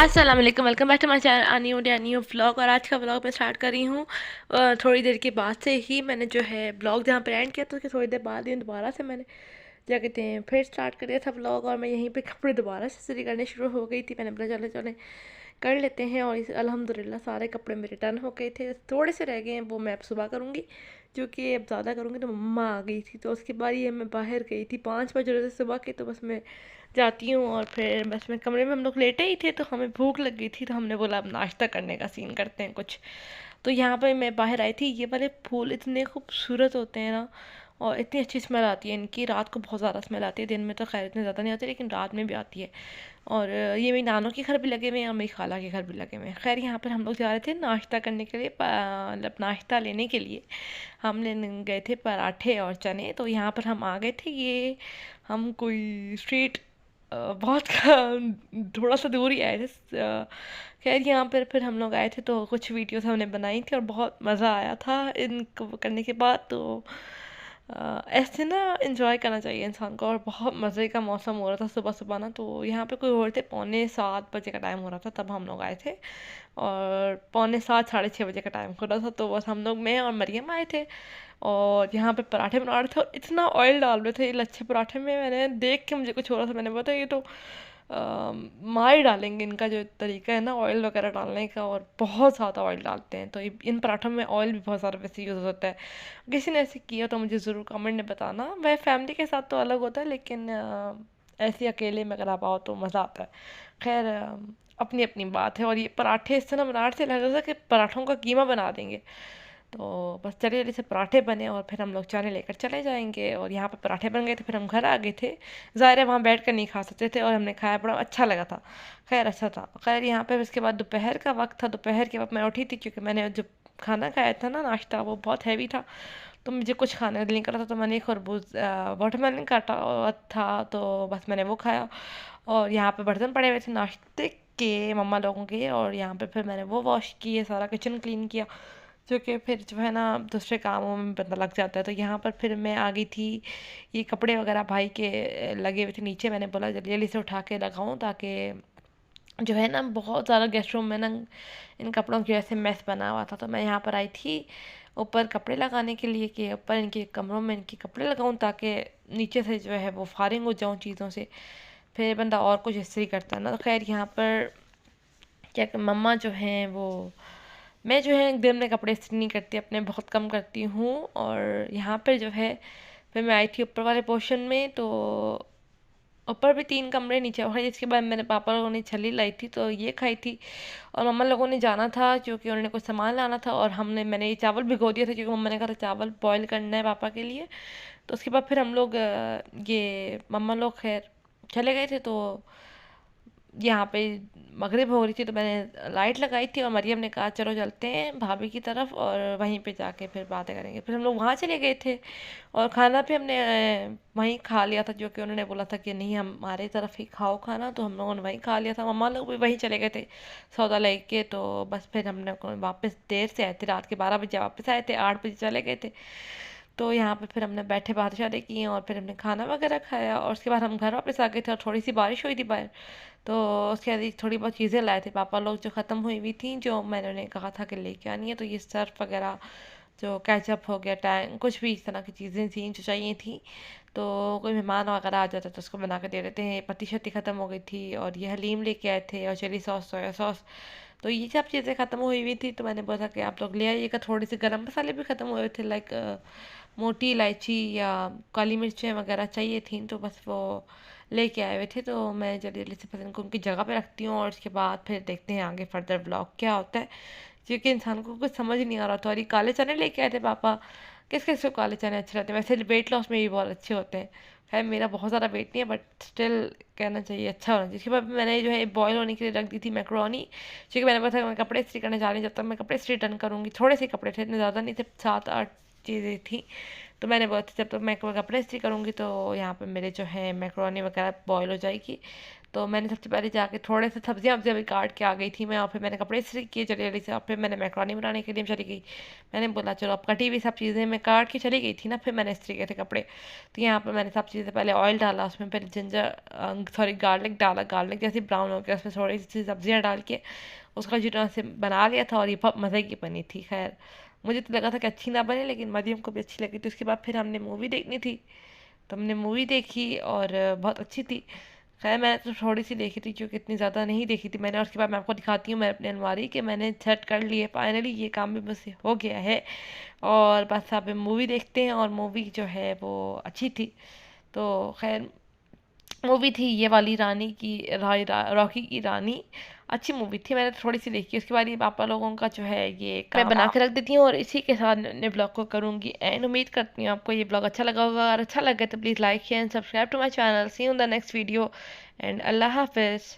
अस्सलाम वालेकुम, welcome back to my channel new vlog. और आज का व्लॉग मैं स्टार्ट कर रही हूँ थोड़ी देर के बाद से ही। मैंने जो है ब्लॉग जहाँ पे एंड किया था उसके थोड़ी देर बाद ही दोबारा से मैंने क्या कहते हैं फिर स्टार्ट कर दिया था व्लॉग। और मैं यहीं पे कपड़े दोबारा से इस्त्री करने शुरू हो गई थी। मैंने बोला चले चले कर लेते हैं। और अल्हम्दुलिल्लाह सारे कपड़े मेरे टर्न हो गए थे, थोड़े से रह गए हैं, वो मैं अब सुबह करूँगी क्योंकि अब ज़्यादा करूँगी तो मम्मा आ गई थी। तो उसके बाद ये मैं बाहर गई थी 5 बज रहे थे सुबह के, तो बस मैं जाती हूँ। और फिर बस में कमरे में हम लोग लेटे ही थे तो हमें भूख लग गई थी, तो हमने बोला अब नाश्ता करने का सीन करते हैं कुछ। तो यहाँ पे मैं बाहर आई थी। ये वाले फूल इतने खूबसूरत होते हैं ना, और इतनी अच्छी स्मेल आती है इनकी। रात को बहुत ज़्यादा स्मेल आती है, दिन में तो खैर इतनी ज़्यादा नहीं आती, लेकिन रात में भी आती है। और ये मेरी नानों के घर भी लगे हुए हैं और मेरी खाला के घर भी लगे हुए हैं। खैर यहाँ पर हम लोग जा रहे थे नाश्ता करने के लिए, मतलब नाश्ता लेने के लिए हम लेने गए थे पराठे और चने। तो यहाँ पर हम आ गए थे। ये हम कोई स्ट्रीट बहुत थोड़ा सा दूर ही आए थे। खैर यहाँ पर फिर हम लोग आए थे तो कुछ वीडियोस हमने बनाई थी और बहुत मज़ा आया था इनको करने के बाद। तो ऐसे ना एंजॉय करना चाहिए इंसान को। और बहुत मज़े का मौसम हो रहा था सुबह सुबह ना। तो यहाँ पे कोई और थे, 6:45 का टाइम हो रहा था तब हम लोग आए थे। और 6:45 6:30 का टाइम हो रहा था। तो बस हम लोग, मैं और मरियम आए थे। और यहाँ पे पराठे बना रहे थे और इतना ऑयल डाल रहे थे ये लच्छे पराठे में। मैंने देख के मुझे कुछ हो रहा था, मैंने बोला ये तो मार ही डालेंगे। इनका जो तरीका है ना ऑयल वगैरह डालने का, और बहुत ज़्यादा ऑयल डालते हैं। तो इन पराठों में ऑयल भी बहुत ज़्यादा वैसे यूज़ होता है। किसी ने ऐसे किया तो मुझे ज़रूर कमेंट में बताना। वह फैमिली के साथ तो अलग होता है, लेकिन ऐसे अकेले में अगर आप आओ तो मज़ा आता है। खैर अपनी अपनी बात है। और ये पराठे इस तरह बना रहे थे, लग रहा था कि पराठों का कीमा बना देंगे। तो बस चले जल्दी से पराठे बने और फिर हम लोग चने लेकर चले जाएंगे। और यहाँ पे पराठे बन गए थे, फिर हम घर आ गए थे। ज़ाहिर है वहाँ बैठ कर नहीं खा सकते थे, और हमने खाया, बड़ा अच्छा लगा था। खैर अच्छा था। खैर यहाँ पे उसके बाद दोपहर का वक्त था। दोपहर के वक्त मैं उठी थी क्योंकि मैंने जो खाना खाया था ना, नाश्ता, वो बहुत हैवी था। तो मुझे कुछ खाने का दिल नहीं कर रहा था। तो मैंने एक खरबूज वाटरमेलन काटा था, तो बस मैंने वो खाया। और यहाँ पे बर्तन पड़े हुए थे नाश्ते के मम्मा लोगों के। और यहाँ पे फिर मैंने वो वॉश किए, सारा किचन क्लीन किया, जो कि फिर जो है ना दूसरे कामों में पता लग जाता है। तो यहाँ पर फिर मैं आ गई थी। ये कपड़े वगैरह भाई के लगे हुए थे नीचे। मैंने बोला जल्दी जल्दी से उठा के लगाऊं, ताकि जो है ना बहुत ज़्यादा गेस्ट रूम में ना इन कपड़ों की वजह से मैस बना हुआ था। तो मैं यहाँ पर आई थी ऊपर कपड़े लगाने के लिए, कि ऊपर इनके कमरों में इनके कपड़े लगाऊं, ताकि नीचे से जो है वो फारिग हो जाऊं चीज़ों से। फिर बंदा और कुछ इस्त्री करता है ना। तो खैर यहाँ पर क्या मम्मा जो हैं वो, मैं जो है दिन में कपड़े इस्त्री नहीं करती अपने, बहुत कम करती हूँ। और यहाँ पर जो है फिर मैं आई थी ऊपर वाले पोर्शन में। तो ऊपर भी 3 कमरे, नीचे और इसके बाद मेरे पापा लोगों ने छली लाई थी तो ये खाई थी। और मम्मा लोगों ने जाना था क्योंकि उन्होंने कुछ सामान लाना था। और मैंने ये चावल भिगो दिया था क्योंकि मम्मा ने कहा था चावल बॉईल करना है पापा के लिए। तो उसके बाद फिर हम लोग ये मम्मा लोग खैर चले गए थे। तो यहाँ पे मगरिब हो रही थी तो मैंने लाइट लगाई थी और मरियम ने कहा चलो चलते हैं भाभी की तरफ और वहीं पे जाके फिर बातें करेंगे। फिर हम लोग वहाँ चले गए थे और खाना भी हमने वहीं खा लिया था, जो कि उन्होंने बोला था कि नहीं हमारे तरफ ही खाओ खाना, तो हम लोगों ने वहीं खा लिया था। मम्मा लोग भी वहीं चले गए थे सौदा लेके। तो बस फिर हमने वापस देर से आए थे, रात के 12 बजे वापस आए थे, 8 बजे चले गए थे। तो यहाँ पे फिर हमने बैठे बातें शातें की और फिर हमने खाना वगैरह खाया और उसके बाद हम घर वापस आ गए थे। और थोड़ी सी बारिश हुई थी बाहर, तो उसके बाद थोड़ी बहुत चीज़ें लाए थे पापा लोग जो ख़त्म हुई हुई थी, जो मैंने उन्हें कहा था कि लेके आनी है। तो ये सर्फ वगैरह, जो केचप हो गया, टैंग, कुछ भी इस तरह की चीज़ें थी जो चाहिए थी। तो कोई मेहमान वगैरह आ जाता तो उसको बना के दे देते हैं। पत्ती शत्ती ख़त्म हो गई थी और ये हलीम लेके आए थे और चिली सॉस, सोया सॉस। तो ये सब चीज़ें ख़त्म हुई हुई थी। तो मैंने बोला कि आप लोग ले आइएगा। थोड़ी सी गर्म मसाले भी ख़त्म हुए थे, लाइक मोटी इलायची या काली मिर्चें वगैरह चाहिए थी, तो बस वो लेके आए हुए थे। तो मैं जल्दी जल्दी से फिर इनको उनकी जगह पे रखती हूँ और उसके बाद फिर देखते हैं आगे फर्दर ब्लॉग क्या होता है, क्योंकि इंसान को कुछ समझ नहीं आ रहा था। और ये काले चने लेके आए थे पापा। किस किस को काले चने अच्छे रहते हैं, वैसे वेट लॉस में भी बहुत अच्छे होते हैं। खैर मेरा बहुत ज़्यादा वेट नहीं है, बट स्टिल कहना चाहिए अच्छा होना चाहिए। इसके बाद मैंने जो है बॉयल होने के लिए रख दी थी मैक्रोनी, क्योंकि मैंने पता मैं कपड़े इस्त्री करने जा रही हूँ। जब तक मैं कपड़े इस्त्री डन करूँगी, थोड़े से कपड़े थे, इतने ज़्यादा नहीं थे, 7 8 चीज़ें थी। तो मैंने बोला था जब तक मैं कपड़े इस्त्री करूँगी तो यहाँ पे मेरे जो है मैक्रोनी वगैरह बॉयल हो जाएगी। तो मैंने सबसे पहले जाके थोड़े से सब्जियां वब्जियां भी काट के आ गई थी मैं, और फिर मैंने कपड़े इस्त्री किए जल्दी जल्दी से, और फिर मैंने मैकरोनी बनाने के लिए चली गई। मैंने बोला चलो अब कटी हुई सब चीज़ें मैं काट के चली गई थी ना, फिर मैंने इस्त्री किए थे कपड़े। तो यहाँ पर मैंने सब चीज़ें पहले ऑयल डाला, उसमें फिर गार्लिक डाला, गार्लिक जैसे ब्राउन हो गया उसमें थोड़ी सी सब्जियाँ डाल के उसका जो से बना लिया था, और ये बहुत मज़े की बनी थी। खैर मुझे तो लगा था कि अच्छी ना बने, लेकिन मरियम को भी अच्छी लगी। तो उसके बाद फिर हमने मूवी देखनी थी, तो हमने मूवी देखी और बहुत अच्छी थी। खैर मैंने तो थोड़ी सी देखी थी क्योंकि इतनी ज़्यादा नहीं देखी थी मैंने। और उसके बाद मैं आपको दिखाती हूँ मैं अपनी अलमारी कि मैंने सेट कर ली है फाइनली, ये काम भी मुझसे हो गया है। और बस अब मूवी देखते हैं, और मूवी जो है वो अच्छी थी। तो खैर मूवी थी ये वाली रानी की रॉकी की रानी, अच्छी मूवी थी। मैंने थोड़ी सी देखी, उसके बाद ये पापा लोगों का जो है ये मैं बना के रख देती हूँ, और इसी के साथ नए ब्लॉग को करूँगी एंड। उम्मीद करती हूँ आपको ये ब्लॉग अच्छा लगा होगा, अगर अच्छा लगे तो please like share and subscribe to my channel. See you in the next video and अल्लाह हाफिज़।